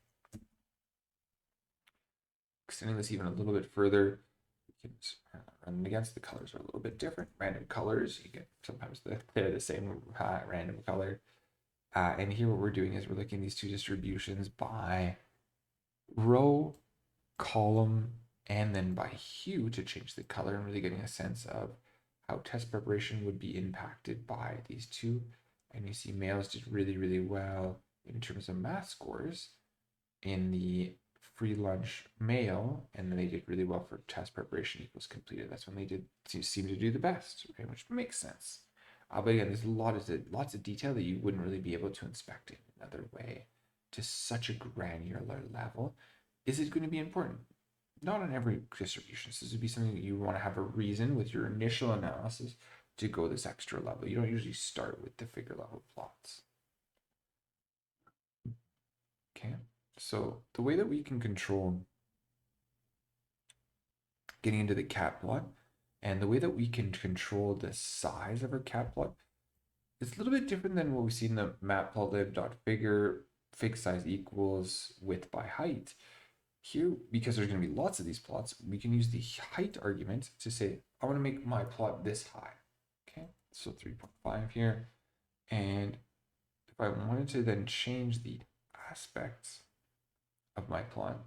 Extending this even a little bit further, we can run against the colors are a little bit different. Random colors, you get sometimes they're the same random color. And here what we're doing is we're looking at these two distributions by row, column, and then by hue to change the color and really getting a sense of how test preparation would be impacted by these two. And you see males did really, really well in terms of math scores in the free lunch male, and then they did really well for test preparation equals completed. That's when they did seem to do the best, right? Which makes sense. But again, there's lots of detail that you wouldn't really be able to inspect in another way to such a granular level. Is it going to be important? Not on every distribution. So this would be something that you want to have a reason with your initial analysis to go this extra level. You don't usually start with the figure level plots. Okay, so the way that we can control getting into the catplot and the way that we can control the size of our catplot is a little bit different than what we see in the matplotlib.figure fig size equals width by height. Here, because there's going to be lots of these plots, we can use the height argument to say, I want to make my plot this high. Okay, so 3.5 here. And if I wanted to then change the aspects of my plot,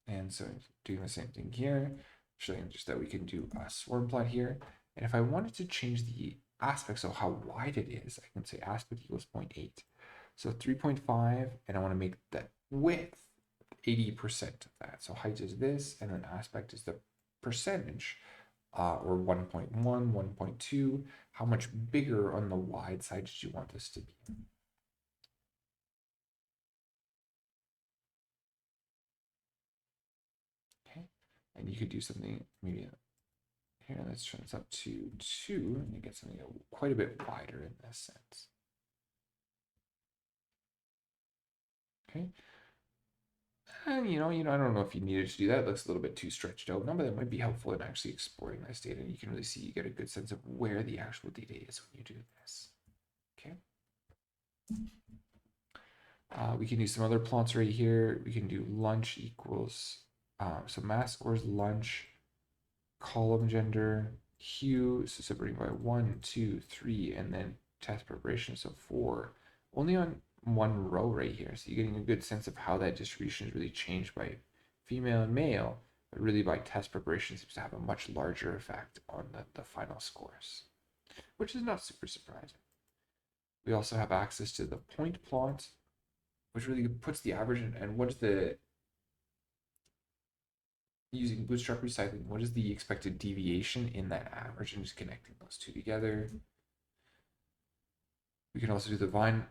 and so doing the same thing here, showing just that we can do a swarm plot here. And if I wanted to change the aspects of how wide it is, I can say aspect equals 0.8. So 3.5, and I want to make that width 80% of that. So height is this, and then aspect is the percentage, or 1.1, 1.2. How much bigger on the wide side did you want this to be? Okay, and you could do something maybe here. Let's turn this up to 2, and you get something quite a bit wider in this sense. Okay. And I don't know if you needed to do that. It looks a little bit too stretched out now, but that might be helpful in actually exploring this data. And you can really see, you get a good sense of where the actual data is when you do this. Okay. We can do some other plots right here. We can do lunch equals, so math scores lunch, column gender, hue, so separating by 1, 2, 3, and then test preparation, so 4. Only on one row right here. So you're getting a good sense of how that distribution is really changed by female and male, but really by test preparation seems to have a much larger effect on the final scores, which is not super surprising. We also have access to the point plot, which really puts the average and what is the, using bootstrap recycling, what is the expected deviation in that average, and just connecting those two together. We can also do the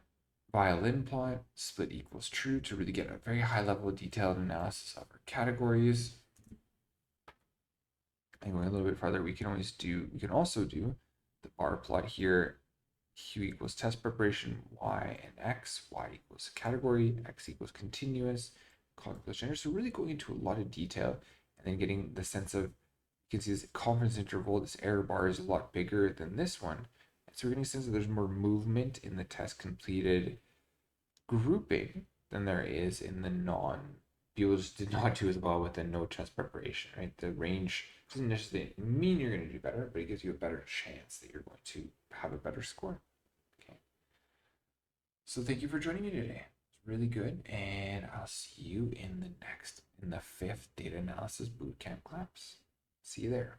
violin plot, split equals true, to really get a very high level of detailed analysis of our categories. And going a little bit farther, we can also do the bar plot here. Q equals test preparation, Y and X, Y equals category, X equals continuous, column equals gender. So really going into a lot of detail and then getting the sense of, you can see this confidence interval, this error bar is a lot bigger than this one. And so we're getting a sense that there's more movement in the test completed grouping than there is in the people just did not do as well with the no test preparation, right? The range doesn't necessarily mean you're going to do better, but it gives you a better chance that you're going to have a better score. Okay. So thank you for joining me today. It's really good, and I'll see you in the 5th Data Analysis Bootcamp class. See you there.